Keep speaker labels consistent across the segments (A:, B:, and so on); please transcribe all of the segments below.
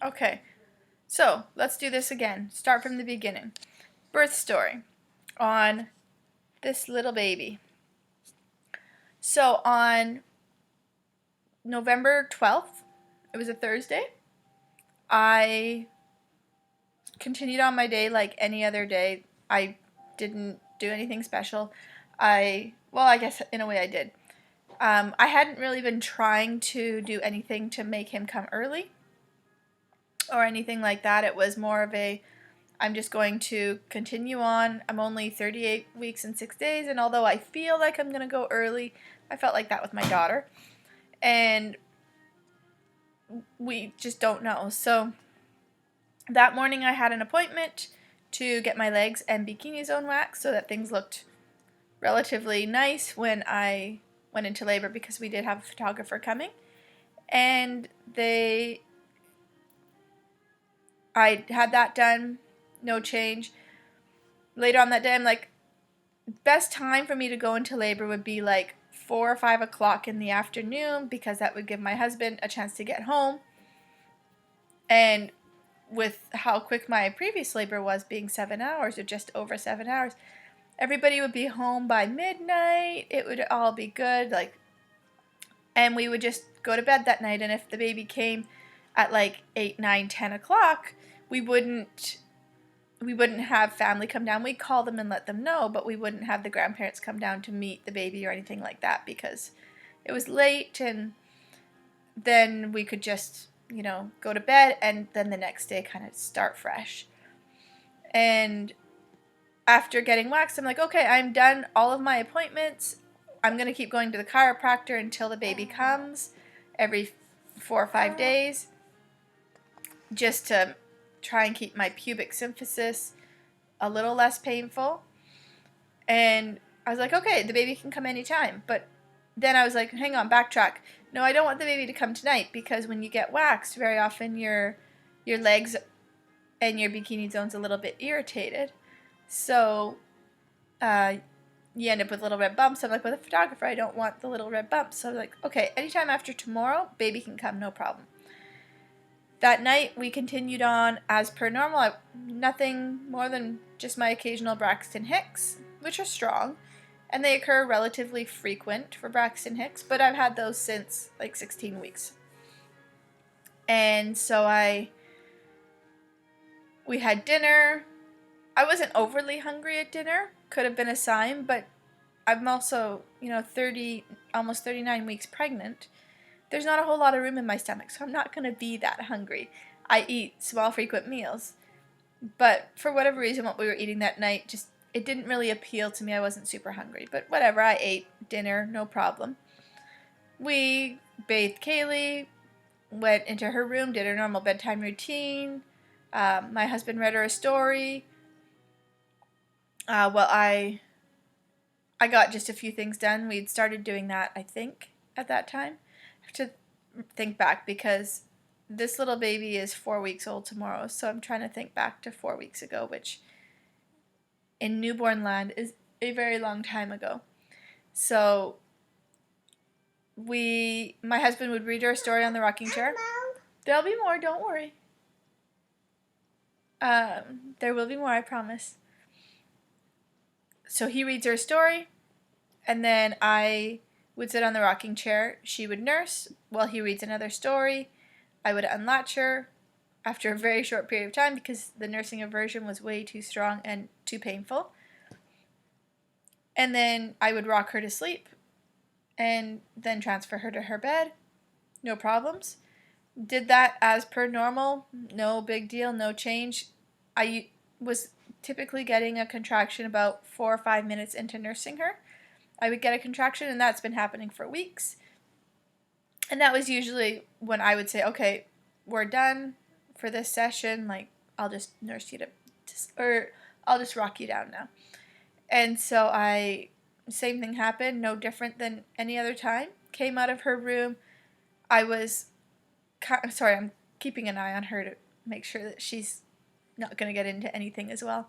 A: Okay, so let's do this again. Start from the beginning. Birth story on this little baby. So on November 12th, it was a Thursday, I continued on my day like any other day. I didn't do anything special. I guess in a way I did. I hadn't really been trying to do anything to make him come early or anything like that. It was more of I'm just going to continue on. I'm only 38 weeks and 6 days, and although I feel like I'm going to go early, I felt like that with my daughter. And we just don't know. So that morning I had an appointment to get my legs and bikini zone waxed so that things looked relatively nice when I went into labor, because we did have a photographer coming. And I had that done, no change. Later on that day, I'm like, best time for me to go into labor would be like 4 or 5 o'clock in the afternoon, because that would give my husband a chance to get home. And with how quick my previous labor was, being 7 hours or just over 7 hours, everybody would be home by midnight. It would all be good, and we would just go to bed that night. And if the baby came at like 8, 9, 10 o'clock, we wouldn't have family come down. We'd call them and let them know, but we wouldn't have the grandparents come down to meet the baby or anything like that, because it was late. And then we could just, go to bed, and then the next day kind of start fresh. And after getting waxed, I'm like, okay, I'm done all of my appointments. I'm going to keep going to the chiropractor until the baby comes every 4 or 5 days, just to try and keep my pubic symphysis a little less painful. And I was like, okay, the baby can come anytime. But then I was like, hang on, backtrack. No, I don't want the baby to come tonight, because when you get waxed, very often your legs and your bikini zone's a little bit irritated. So you end up with little red bumps. I'm like, with a photographer, I don't want the little red bumps. So I was like, okay, anytime after tomorrow, baby can come, no problem. That night, we continued on as per normal. Nothing more than just my occasional Braxton Hicks, which are strong, and they occur relatively frequent for Braxton Hicks, but I've had those since like 16 weeks. And so we had dinner. I wasn't overly hungry at dinner. Could have been a sign, but I'm also, almost 39 weeks pregnant. There's not a whole lot of room in my stomach, so I'm not going to be that hungry. I eat small, frequent meals. But for whatever reason, what we were eating that night, it didn't really appeal to me. I wasn't super hungry. But whatever, I ate dinner, no problem. We bathed Kaylee, went into her room, did her normal bedtime routine. My husband read her a story. I got just a few things done. We'd started doing that, I think, at that time. I have to think back, because this little baby is 4 weeks old tomorrow, so I'm trying to think back to 4 weeks ago, which in newborn land is a very long time ago. So my husband would read her a story on the rocking chair. There'll be more, don't worry. There will be more, I promise. So he reads her a story, and then I would sit on the rocking chair. She would nurse while he reads another story. I would unlatch her after a very short period of time, because the nursing aversion was way too strong and too painful. And then I would rock her to sleep and then transfer her to her bed. No problems. Did that as per normal. No big deal, no change. I was typically getting a contraction about 4 or 5 minutes into nursing her. I would get a contraction, and that's been happening for weeks. And that was usually when I would say, okay, we're done for this session. Like, I'll just nurse you or I'll just rock you down now. And so same thing happened, no different than any other time. Came out of her room. I'm keeping an eye on her to make sure that she's not going to get into anything as well,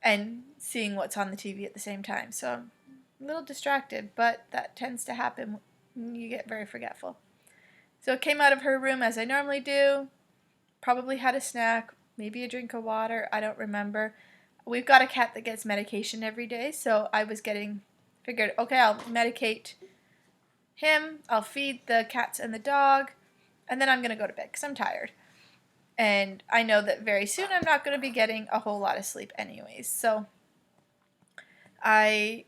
A: and seeing what's on the TV at the same time. So I'm a little distracted, but that tends to happen when you get very forgetful. So I came out of her room as I normally do, probably had a snack, maybe a drink of water. I don't remember. We've got a cat that gets medication every day, so I was figured, okay, I'll medicate him, I'll feed the cats and the dog, and then I'm going to go to bed because I'm tired. And I know that very soon I'm not going to be getting a whole lot of sleep anyways. So I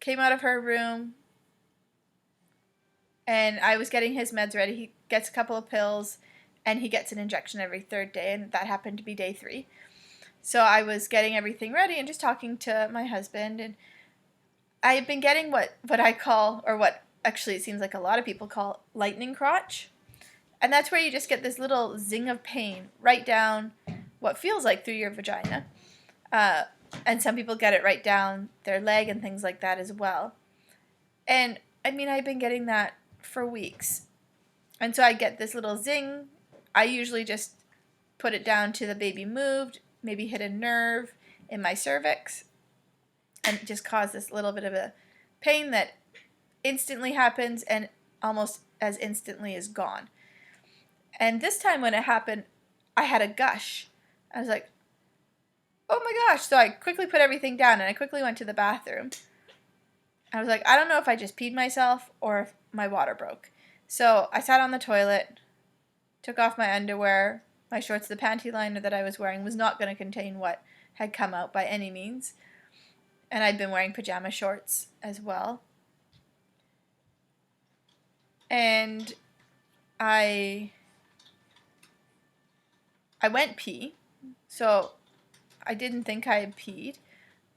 A: came out of her room, and I was getting his meds ready. He gets a couple of pills, and he gets an injection every third day, and that happened to be day 3. So I was getting everything ready and just talking to my husband, and I have been getting what I call, or what actually it seems like a lot of people call, lightning crotch. And that's where you just get this little zing of pain right down what feels like through your vagina. And some people get it right down their leg and things like that as well. And I mean, I've been getting that for weeks. And so I get this little zing. I usually just put it down to the baby moved, maybe hit a nerve in my cervix, and it just caused this little bit of a pain that instantly happens and almost as instantly is gone. And this time when it happened, I had a gush. I was like, oh my gosh. So I quickly put everything down and I quickly went to the bathroom. I was like, I don't know if I just peed myself or if my water broke. So I sat on the toilet, took off my underwear, my shorts. The panty liner that I was wearing was not going to contain what had come out by any means. And I'd been wearing pajama shorts as well. And I went pee. So I didn't think I had peed,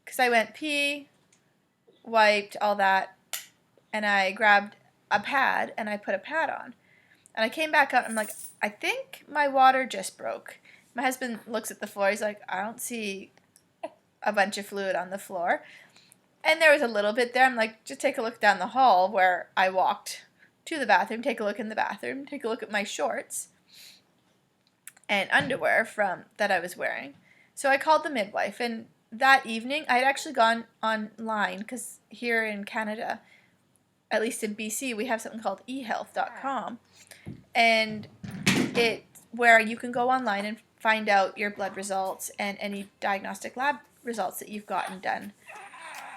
A: because I went pee, wiped, all that, and I grabbed a pad and I put a pad on. And I came back out and I'm like, I think my water just broke. My husband looks at the floor. He's like, I don't see a bunch of fluid on the floor. And there was a little bit there. I'm like, just take a look down the hall where I walked to the bathroom. Take a look in the bathroom. Take a look at my shorts and underwear that I was wearing. So I called the midwife, and that evening I had actually gone online, because here in Canada, at least in BC, we have something called ehealth.com, and where you can go online and find out your blood results and any diagnostic lab results that you've gotten done.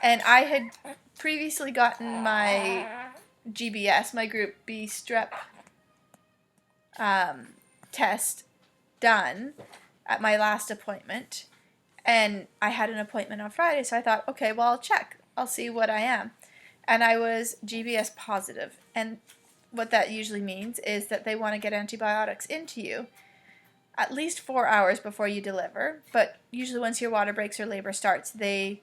A: And I had previously gotten my GBS, my Group B strep test done at my last appointment, and I had an appointment on Friday, so I thought, okay, well, I'll check. I'll see what I am. And I was GBS positive, and what that usually means is that they want to get antibiotics into you at least 4 hours before you deliver, but usually once your water breaks or labor starts, they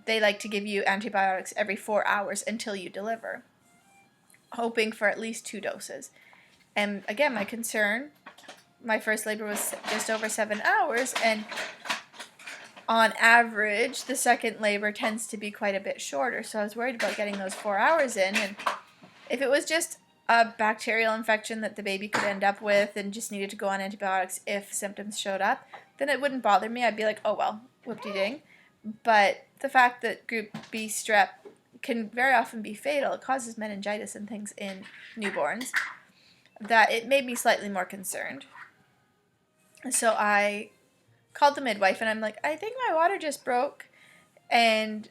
A: like to give you antibiotics every 4 hours until you deliver, hoping for at least 2 doses. And again, my concern, my first labor was just over 7 hours, and on average, the second labor tends to be quite a bit shorter, so I was worried about getting those 4 hours in, and if it was just a bacterial infection that the baby could end up with and just needed to go on antibiotics if symptoms showed up, then it wouldn't bother me. I'd be like, oh well, whoop-de-ding. But the fact that Group B strep can very often be fatal, it causes meningitis and things in newborns, that it made me slightly more concerned. So I called the midwife, and I'm like, I think my water just broke. And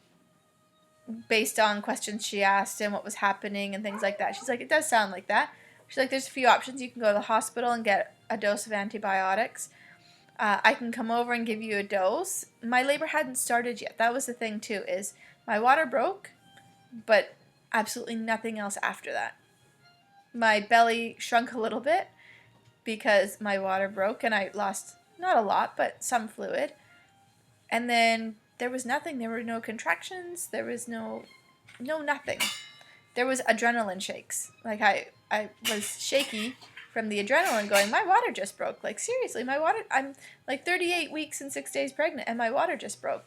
A: based on questions she asked and what was happening and things like that, she's like, it does sound like that. She's like, there's a few options. You can go to the hospital and get a dose of antibiotics. I can come over and give you a dose. My labor hadn't started yet. That was the thing too, is my water broke, but absolutely nothing else after that. My belly shrunk a little bit because my water broke, and I lost not a lot, but some fluid. And then there was nothing. There were no contractions. There was no nothing. There was adrenaline shakes. Like I was shaky from the adrenaline, going, my water just broke. Like, seriously, my water, I'm like 38 weeks and 6 days pregnant, and my water just broke.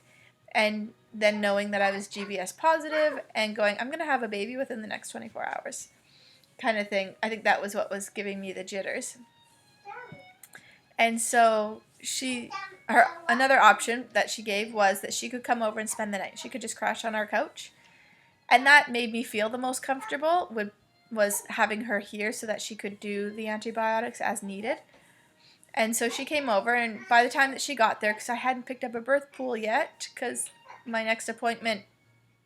A: And then knowing that I was GBS positive and going, I'm going to have a baby within the next 24 hours kind of thing. I think that was what was giving me the jitters. And so another option that she gave was that she could come over and spend the night. She could just crash on our couch. And that made me feel the most comfortable, would was having her here so that she could do the antibiotics as needed. And so she came over, and by the time that she got there, because I hadn't picked up a birth pool yet, because my next appointment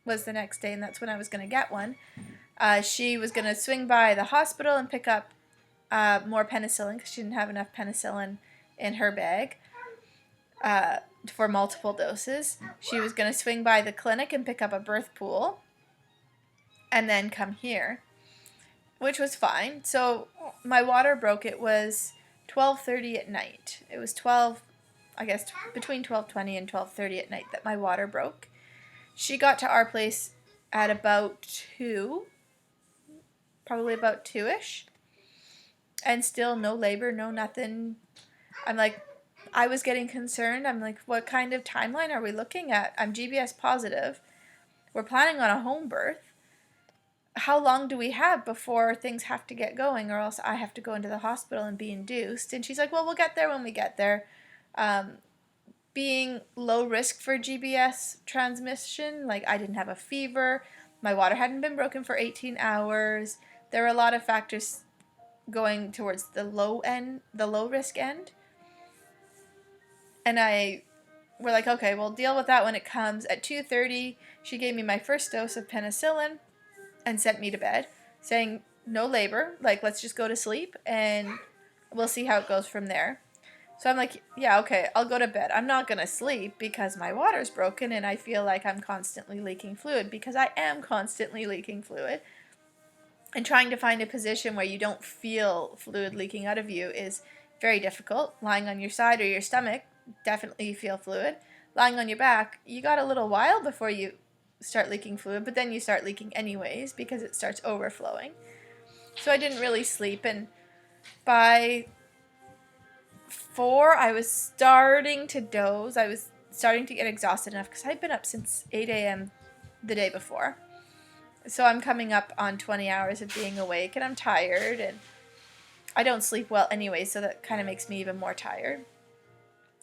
A: was the next day, and that's when I was going to get one, she was going to swing by the hospital and pick up more penicillin, because she didn't have enough penicillin in her bag for multiple doses. She was going to swing by the clinic and pick up a birth pool, and then come here, which was fine. So my water broke. It was 12:30 at night. It was between 12:20 and 12:30 at night that my water broke. She got to our place at about 2, probably about 2-ish, and still no labor, no nothing. I was getting concerned. I'm like, what kind of timeline are we looking at? I'm GBS positive. We're planning on a home birth. How long do we have before things have to get going, or else I have to go into the hospital and be induced? And she's like, well, we'll get there when we get there. Being low risk for GBS transmission, like I didn't have a fever, my water hadn't been broken for 18 hours. There were a lot of factors going towards the low risk end. And we're like, okay, we'll deal with that when it comes. At 2:30, she gave me my first dose of penicillin and sent me to bed, saying no labor, like let's just go to sleep and we'll see how it goes from there. So I'm like, yeah, okay, I'll go to bed. I'm not going to sleep because my water's broken and I feel like I'm constantly leaking fluid, because I am constantly leaking fluid. And trying to find a position where you don't feel fluid leaking out of you is very difficult. Lying on your side or your stomach, definitely you feel fluid. Lying on your back, you got a little while before you start leaking fluid, but then you start leaking anyways because it starts overflowing. So I didn't really sleep, and by 4 I was starting to doze. I was starting to get exhausted enough because I'd been up since 8 a.m. the day before. So I'm coming up on 20 hours of being awake, and I'm tired, and I don't sleep well anyway, so that kind of makes me even more tired.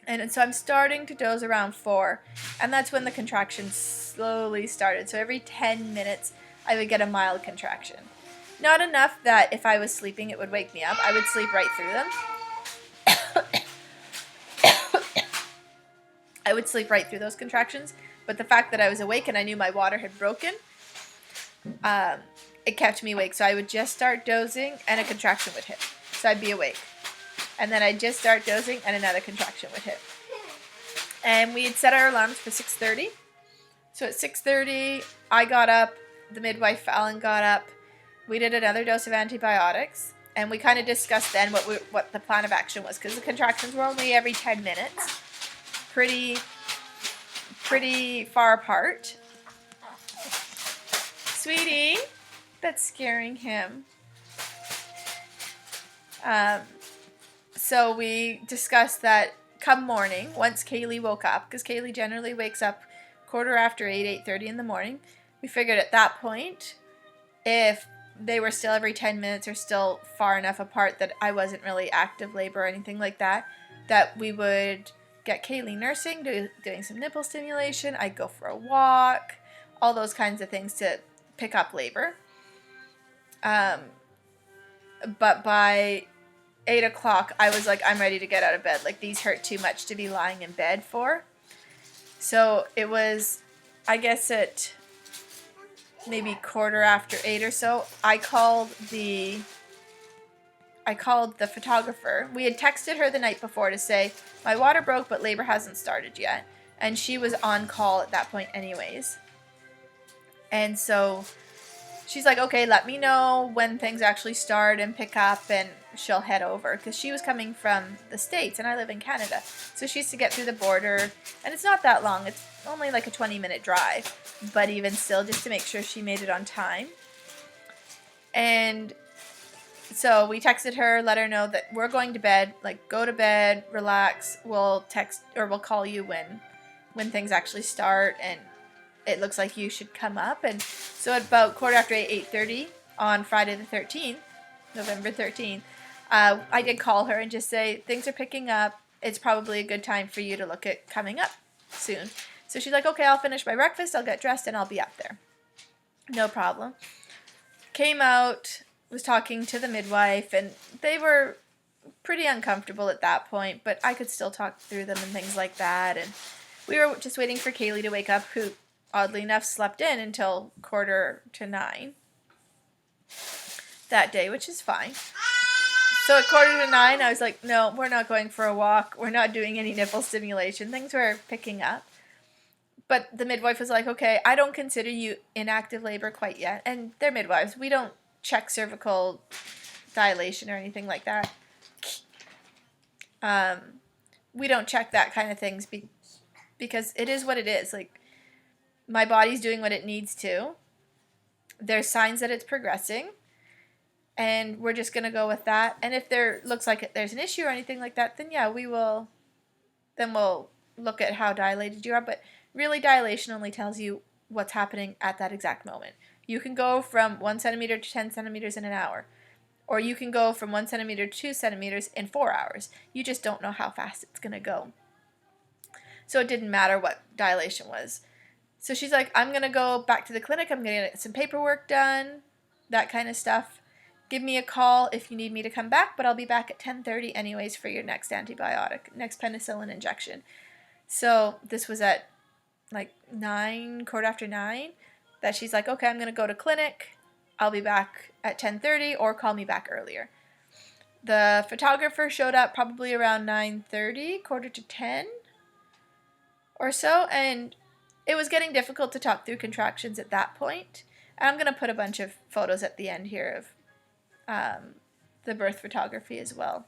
A: And so I'm starting to doze around 4, and that's when the contractions slowly started. So every 10 minutes, I would get a mild contraction. Not enough that if I was sleeping, it would wake me up. I would sleep right through them. I would sleep right through those contractions, but the fact that I was awake and I knew my water had broken, it kept me awake. So I would just start dozing, and a contraction would hit. So I'd be awake. And then I'd just start dozing, and another contraction would hit. And we had set our alarms for 6:30. So at 6:30, I got up, the midwife, Fallon, got up. We did another dose of antibiotics, and we kind of discussed then what the plan of action was, because the contractions were only every 10 minutes. Pretty far apart. Sweetie, that's scaring him. So we discussed that come morning, once Kaylee woke up, because Kaylee generally wakes up 8:15, 8:30 in the morning, we figured at that point, if they were still every 10 minutes or still far enough apart that I wasn't really active labor or anything like that, that we would get Kaylee nursing, doing some nipple stimulation, I'd go for a walk, all those kinds of things to pick up labor. But by 8 o'clock, I was like, I'm ready to get out of bed. Like, these hurt too much to be lying in bed for. So it was, I guess at maybe 8:15 or so, I called the photographer. We had texted her the night before to say, my water broke, but labor hasn't started yet. And she was on call at that point anyways. And so she's like, okay, let me know when things actually start and pick up, and she'll head over. Because she was coming from the States, and I live in Canada. So she used to get through the border, and it's not that long. It's only like a 20-minute drive. But even still, just to make sure she made it on time. And so we texted her, let her know that we're going to bed. Like, go to bed, relax. We'll text, or we'll call you when things actually start, and it looks like you should come up. And so at about 8:15, 8:30 on Friday the 13th, November 13th, I did call her and just say, things are picking up. It's probably a good time for you to look at coming up soon. So she's like, okay, I'll finish my breakfast, I'll get dressed, and I'll be up there. No problem. Came out, was talking to the midwife, and they were pretty uncomfortable at that point, but I could still talk through them and things like that. And we were just waiting for Kaylee to wake up, who, oddly enough, slept in until 8:45 that day, which is fine. So at 8:45, I was like, no, we're not going for a walk. We're not doing any nipple stimulation. Things were picking up. But the midwife was like, okay, I don't consider you in active labor quite yet. And they're midwives. We don't check cervical dilation or anything like that. We don't check that kind of things because it is what it is. Like, my body's doing what it needs to. There's signs that it's progressing. And we're just going to go with that. And if there looks like there's an issue or anything like that, then yeah, we'll look at how dilated you are. But really, dilation only tells you what's happening at that exact moment. You can go from 1 centimeter to 10 centimeters in an hour. Or you can go from 1 centimeter to 2 centimeters in 4 hours. You just don't know how fast it's going to go. So it didn't matter what dilation was. So she's like, I'm going to go back to the clinic. I'm going to get some paperwork done, that kind of stuff. Give me a call if you need me to come back, but I'll be back at 10:30 anyways for your next antibiotic, next penicillin injection. So this was at like 9:15, that she's like, okay, I'm going to go to clinic. I'll be back at 10:30 or call me back earlier. The photographer showed up probably around 9:30, 9:45 or so, and it was getting difficult to talk through contractions at that point. And I'm going to put a bunch of photos at the end here of the birth photography as well.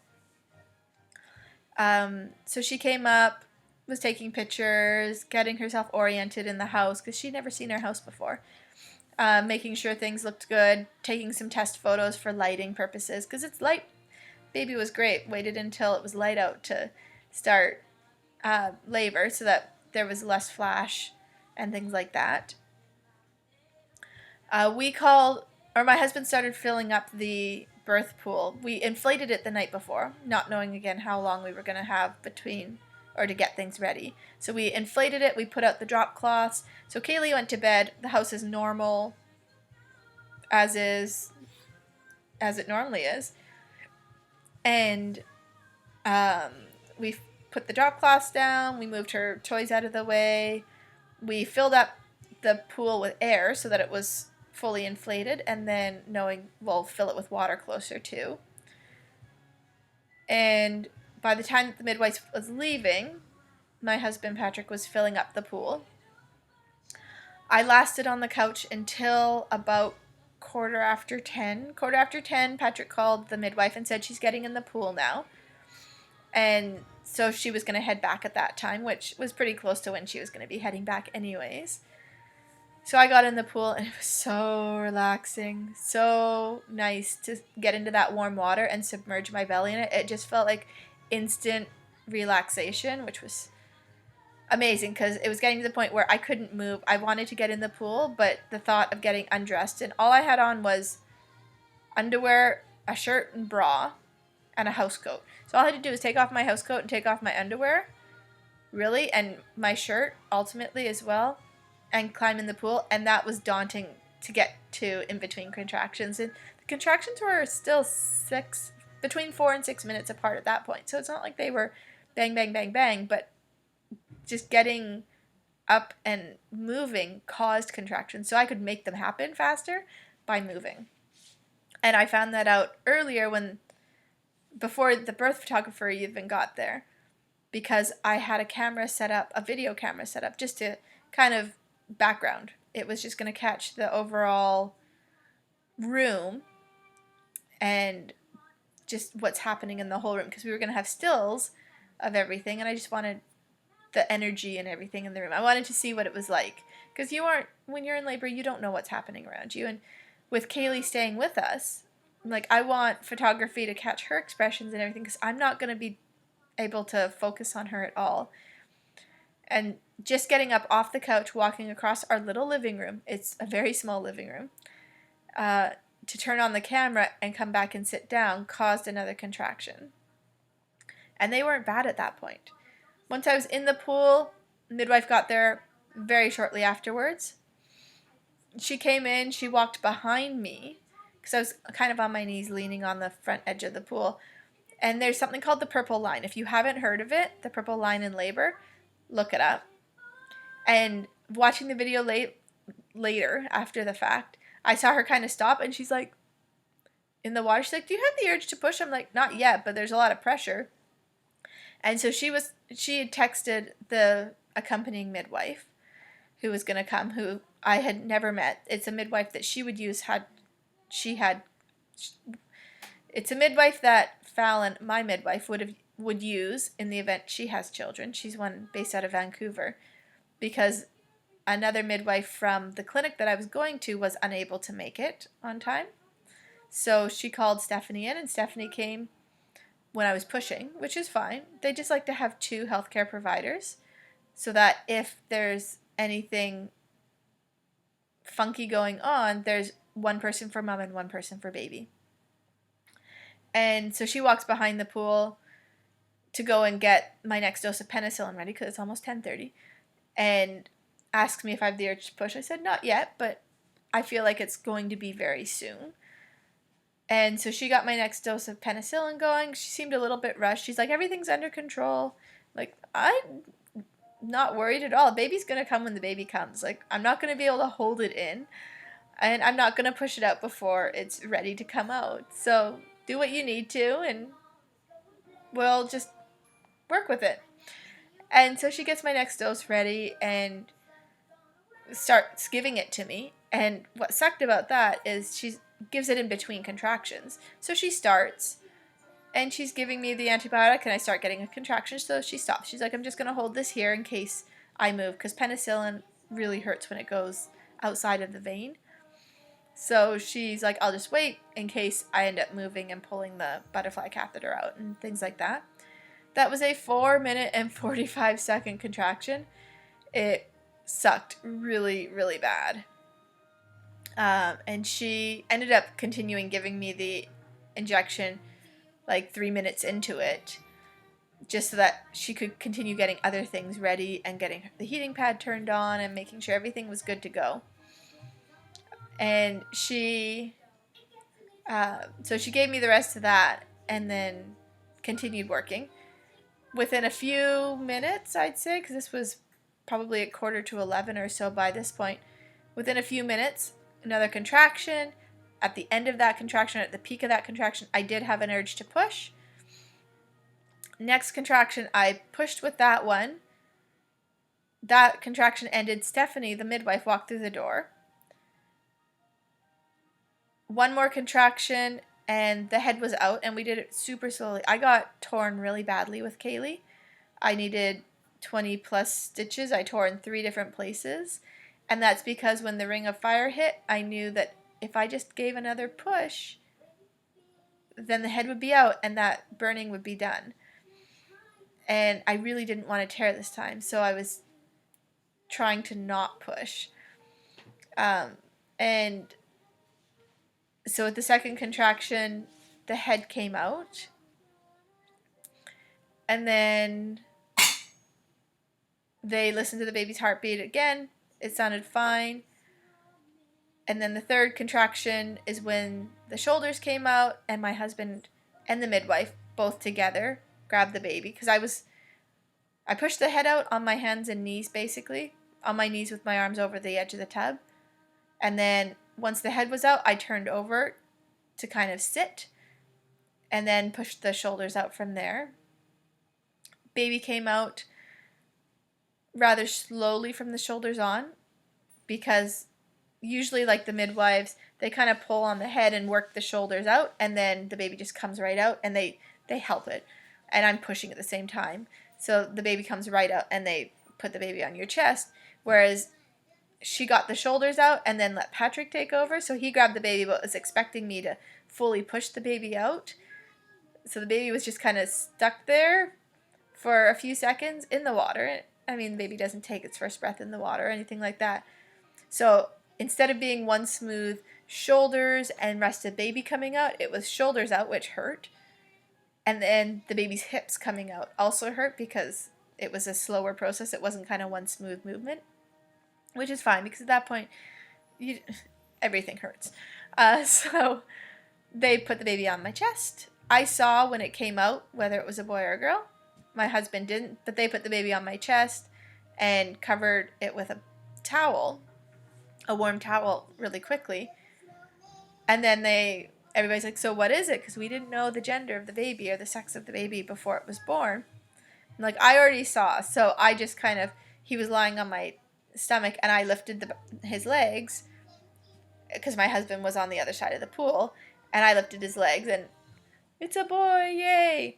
A: So she came up, was taking pictures, getting herself oriented in the house because she'd never seen her house before. Making sure things looked good, taking some test photos for lighting purposes because it's light. Baby was great. Waited until it was light out to start labor so that there was less flash and things like that. My husband started filling up the birth pool. We inflated it the night before, not knowing again how long we were going to have to get things ready. So we inflated it, we put out the drop cloths. So Kaylee went to bed. The house is normal, as it normally is. And we put the drop cloths down, we moved her toys out of the way, we filled up the pool with air so that it was fully inflated, and then knowing we'll fill it with water closer too. And by the time that the midwife was leaving, my husband Patrick was filling up the pool. I lasted on the couch until about 10:15. 10:15, Patrick called the midwife and said she's getting in the pool now. And so she was going to head back at that time, which was pretty close to when she was going to be heading back anyways. So I got in the pool, and it was so relaxing, so nice to get into that warm water and submerge my belly in it. It just felt like instant relaxation, which was amazing because it was getting to the point where I couldn't move. I wanted to get in the pool, but the thought of getting undressed, and all I had on was underwear, a shirt and bra, and a house coat. So all I had to do was take off my house coat and take off my underwear, really, and my shirt ultimately as well, and climb in the pool, and that was daunting to get to in between contractions. And the contractions were still between 4 and 6 minutes apart at that point. So it's not like they were bang, bang, bang, bang, but just getting up and moving caused contractions. So I could make them happen faster by moving. And I found that out earlier before the birth photographer even got there, because I had a video camera set up, just to kind of background. It was just going to catch the overall room and just what's happening in the whole room, because we were going to have stills of everything, and I just wanted the energy and everything in the room. I wanted to see what it was like, because when you're in labor, you don't know what's happening around you. And with Kaylee staying with us, like, I want photography to catch her expressions and everything, because I'm not going to be able to focus on her at all. And just getting up off the couch, walking across our little living room, it's a very small living room, to turn on the camera and come back and sit down caused another contraction. And they weren't bad at that point. Once I was in the pool, midwife got there very shortly afterwards. She came in, she walked behind me, because I was kind of on my knees leaning on the front edge of the pool. And there's something called the purple line. If you haven't heard of it, the purple line in labor, look it up. And watching the video later, after the fact, I saw her kind of stop, and she's like, in the water, she's like, do you have the urge to push? I'm like, not yet, but there's a lot of pressure. And so she had texted the accompanying midwife who was going to come, who I had never met. It's a midwife that she would use it's a midwife that Fallon, my midwife, would use in the event she has children. She's one based out of Vancouver, because another midwife from the clinic that I was going to was unable to make it on time. So she called Stephanie in, and Stephanie came when I was pushing, which is fine. They just like to have 2 healthcare providers so that if there's anything funky going on, there's one person for mom and one person for baby. And so she walks behind the pool to go and get my next dose of penicillin ready, because it's almost 10:30, and asks me if I have the urge to push. I said, not yet, but I feel like it's going to be very soon. And so she got my next dose of penicillin going. She seemed a little bit rushed. She's like, everything's under control. Like, I'm not worried at all. Baby's going to come when the baby comes. Like, I'm not going to be able to hold it in, and I'm not going to push it out before it's ready to come out. So do what you need to, and we'll just work with it. And so she gets my next dose ready and starts giving it to me. And what sucked about that is she gives it in between contractions. So she starts, and she's giving me the antibiotic, and I start getting a contraction, so she stops. She's like, I'm just going to hold this here in case I move, because penicillin really hurts when it goes outside of the vein. So she's like, I'll just wait in case I end up moving and pulling the butterfly catheter out and things like that. That was a 4-minute and 45-second contraction. It sucked really, really bad. And she ended up continuing giving me the injection like 3 minutes into it, just so that she could continue getting other things ready and getting the heating pad turned on and making sure everything was good to go. And so she gave me the rest of that and then continued working. Within a few minutes, I'd say, because this was probably 10:45 or so by this point, within a few minutes, another contraction. At the end of that contraction, at the peak of that contraction, I did have an urge to push. Next contraction, I pushed with that one. That contraction ended. Stephanie, the midwife, walked through the door. One more contraction, and the head was out, and we did it super slowly. I got torn really badly with Kaylee. I needed 20 plus stitches. I tore in 3 different places, and that's because when the ring of fire hit, I knew that if I just gave another push, then the head would be out and that burning would be done. And I really didn't want to tear this time, so I was trying to not push. And so at the second contraction, the head came out. And then they listened to the baby's heartbeat again. It sounded fine. And then the third contraction is when the shoulders came out, and my husband and the midwife both together grabbed the baby, because I pushed the head out on my hands and knees, basically, on my knees with my arms over the edge of the tub. And then once the head was out, I turned over to kind of sit and then pushed the shoulders out from there. Baby came out rather slowly from the shoulders on, because usually, like the midwives, they kind of pull on the head and work the shoulders out, and then the baby just comes right out, and they help it. And I'm pushing at the same time. So the baby comes right out, and they put the baby on your chest. Whereas she got the shoulders out and then let Patrick take over. So he grabbed the baby, but was expecting me to fully push the baby out. So the baby was just kind of stuck there for a few seconds in the water. I mean, the baby doesn't take its first breath in the water or anything like that. So instead of being one smooth shoulders and rest of baby coming out, it was shoulders out, which hurt. And then the baby's hips coming out also hurt, because it was a slower process. It wasn't kind of one smooth movement, which is fine, because at that point, everything hurts. So they put the baby on my chest. I saw when it came out whether it was a boy or a girl. My husband didn't, but they put the baby on my chest and covered it with a towel, a warm towel, really quickly. And then everybody's like, so what is it? Because we didn't know the gender of the baby or the sex of the baby before it was born. And like, I already saw, so I just kind of, he was lying on my stomach and I lifted his legs because my husband was on the other side of the pool, and I lifted his legs and it's a boy, yay!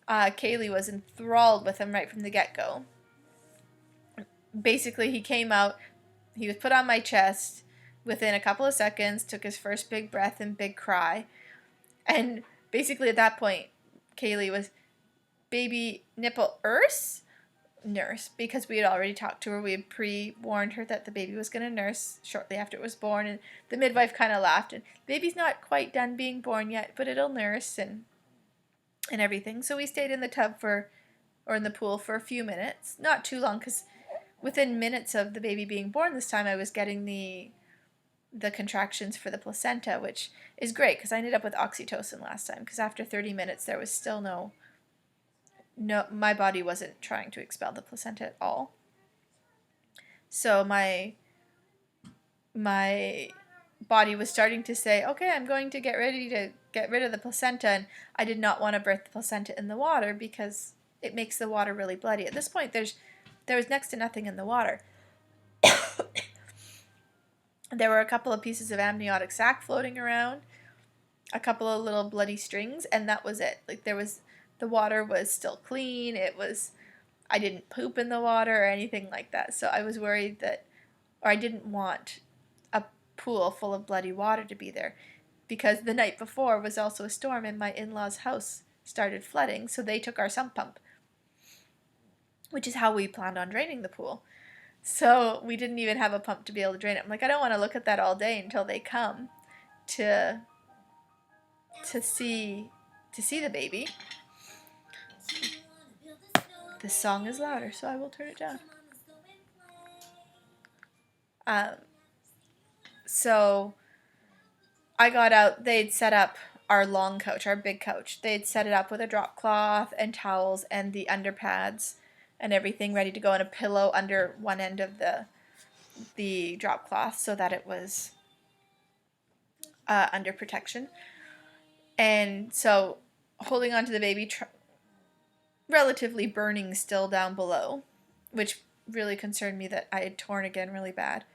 A: Kaylee was enthralled with him right from the get-go. Basically, he came out, he was put on my chest within a couple of seconds, took his first big breath and big cry, and basically at that point, Kaylee was baby nipple nurse, because we had already talked to her. We had pre-warned her that the baby was going to nurse shortly after it was born, and the midwife kind of laughed, and baby's not quite done being born yet, but it'll nurse and everything. So we stayed in the tub or in the pool for a few minutes, not too long, because within minutes of the baby being born this time, I was getting the contractions for the placenta, which is great because I ended up with oxytocin last time, because after 30 minutes there was still no, my body wasn't trying to expel the placenta at all. So my body was starting to say, okay, I'm going to get ready to get rid of the placenta, and I did not want to birth the placenta in the water because it makes the water really bloody. At this point, there was next to nothing in the water. There were a couple of pieces of amniotic sac floating around, a couple of little bloody strings, and that was it. Like, the water was still clean. I didn't poop in the water or anything like that. So I was worried I didn't want a pool full of bloody water to be there, because the night before was also a storm and my in-laws' house started flooding, so they took our sump pump, which is how we planned on draining the pool. So we didn't even have a pump to be able to drain it. I'm like, I don't want to look at that all day until they come to see the baby. This song is louder, so I will turn it down. So I got out. They'd set up our long couch, our big couch. They'd set it up with a drop cloth and towels and the underpads and everything ready to go, and a pillow under one end of the drop cloth so that it was under protection. And so holding onto the baby, relatively burning still down below, which really concerned me that I had torn again really bad.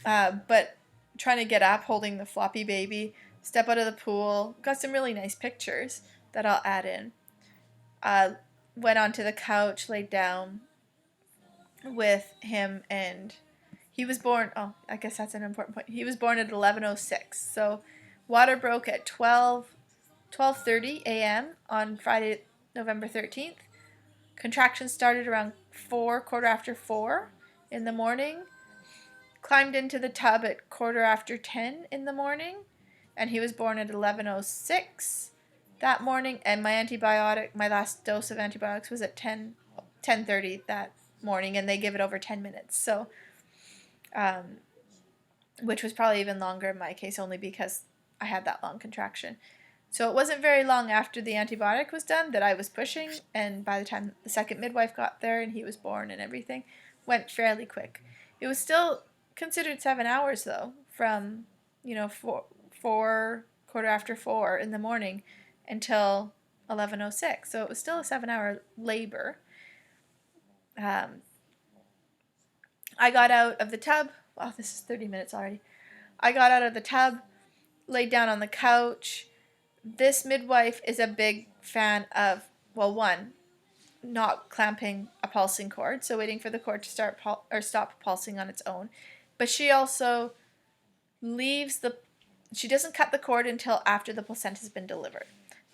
A: But trying to get up, holding the floppy baby, step out of the pool, got some really nice pictures that I'll add in. Went onto the couch, laid down with him, and he was born, I guess that's an important point. He was born at 11:06, so water broke at 12:30 a.m. on Friday, November 13th. Contractions started around 4:15 in the morning. Climbed into the tub at 10:15 in the morning, and he was born at 11:06 that morning, and my last dose of antibiotics was at 10:30 that morning, and they give it over 10 minutes. So, which was probably even longer in my case, only because I had that long contraction. So it wasn't very long after the antibiotic was done that I was pushing, and by the time the second midwife got there and he was born and everything, went fairly quick. It was still considered 7 hours, though, from 4:15 in the morning until 11:06. So it was still a 7-hour labor. I got out of the tub. Wow, this is 30 minutes already. I got out of the tub, laid down on the couch. This midwife is a big fan of, well, one, not clamping a pulsing cord, so waiting for the cord to stop pulsing on its own. But she also she doesn't cut the cord until after the placenta has been delivered.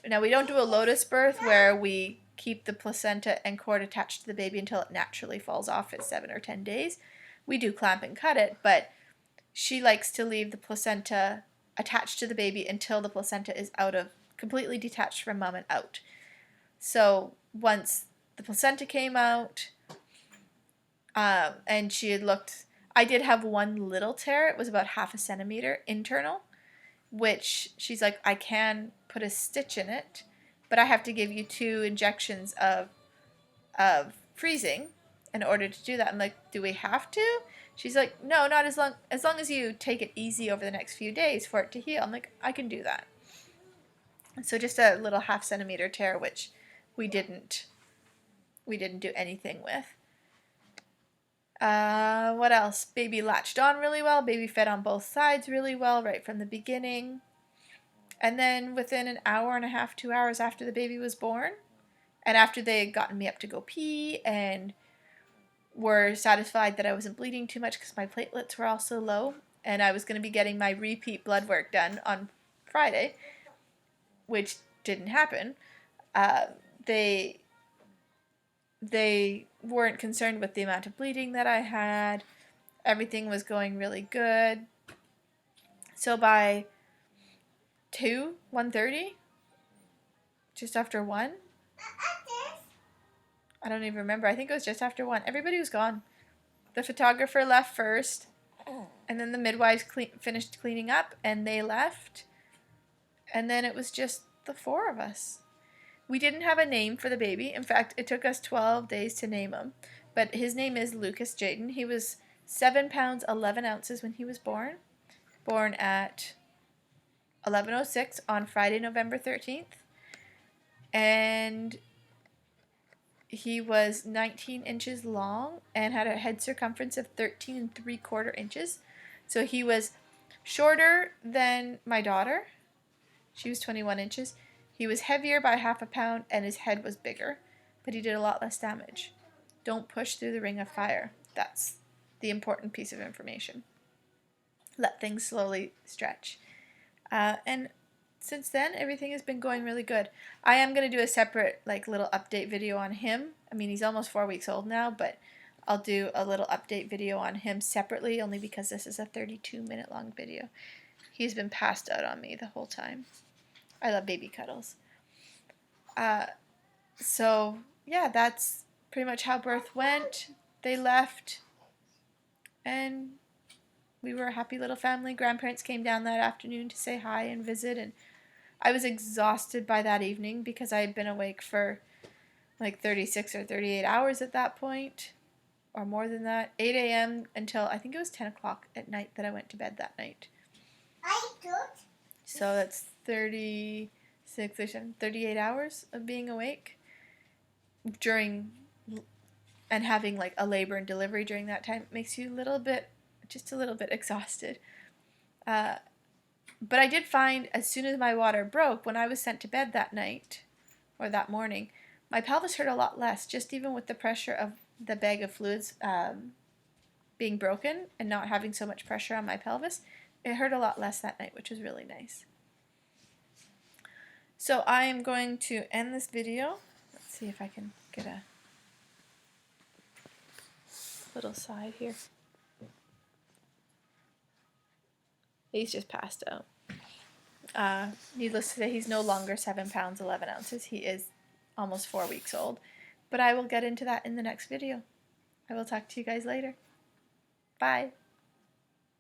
A: Now, we don't do a lotus birth where we keep the placenta and cord attached to the baby until it naturally falls off at 7 or 10 days. We do clamp and cut it, but she likes to leave the placenta attached to the baby until the placenta is completely detached from mom and out. So once the placenta came out, and she had looked, I did have one little tear. It was about 1/2 centimeter internal, which she's like, I can put a stitch in it, but I have to give you 2 injections of freezing in order to do that. I'm like, do we have to? She's like, no, not as long as you take it easy over the next few days for it to heal. I'm like, I can do that. So just a little 1/2 centimeter tear, which we didn't do anything with. What else? Baby latched on really well. Baby fed on both sides really well right from the beginning. And then within an hour and a half, 2 hours after the baby was born, and after they had gotten me up to go pee and were satisfied that I wasn't bleeding too much because my platelets were also low, and I was going to be getting my repeat blood work done on Friday, which didn't happen. They weren't concerned with the amount of bleeding that I had. Everything was going really good. So by 1:30, just after 1, I don't even remember. I think it was just after 1. Everybody was gone. The photographer left first, and then the midwives finished cleaning up, and they left. And then it was just the 4 of us. We didn't have a name for the baby. In fact, it took us 12 days to name him. But his name is Lucas Jaden. He was 7 pounds 11 ounces when he was born. Born at 11:06 on Friday, November 13th. And he was 19 inches long and had a head circumference of 13 3/4 inches. So he was shorter than my daughter. She was 21 inches. He was heavier by 1/2 pound and his head was bigger, but he did a lot less damage. Don't push through the ring of fire. That's the important piece of information. Let things slowly stretch. And since then, everything has been going really good. I am going to do a separate little update video on him. I mean, he's almost 4 weeks old now, but I'll do a little update video on him separately, only because this is a 32-minute long video. He's been passed out on me the whole time. I love baby cuddles. So, yeah, that's pretty much how birth went. They left, and we were a happy little family. Grandparents came down that afternoon to say hi and visit, and I was exhausted by that evening because I had been awake for 36 or 38 hours at that point, or more than that. 8 a.m. until I think it was 10 o'clock at night that I went to bed that night. So that's 36, 38 hours of being awake during, and having a labor and delivery during that time. It makes you just a little bit exhausted. But I did find as soon as my water broke, when I was sent to bed that night, or that morning, my pelvis hurt a lot less, just even with the pressure of the bag of fluids being broken and not having so much pressure on my pelvis. It hurt a lot less that night, which was really nice. So I am going to end this video. Let's see if I can get a little side here. He's just passed out. Needless to say, he's no longer 7 pounds 11 ounces. He is almost 4 weeks old. But I will get into that in the next video. I will talk to you guys later. Bye.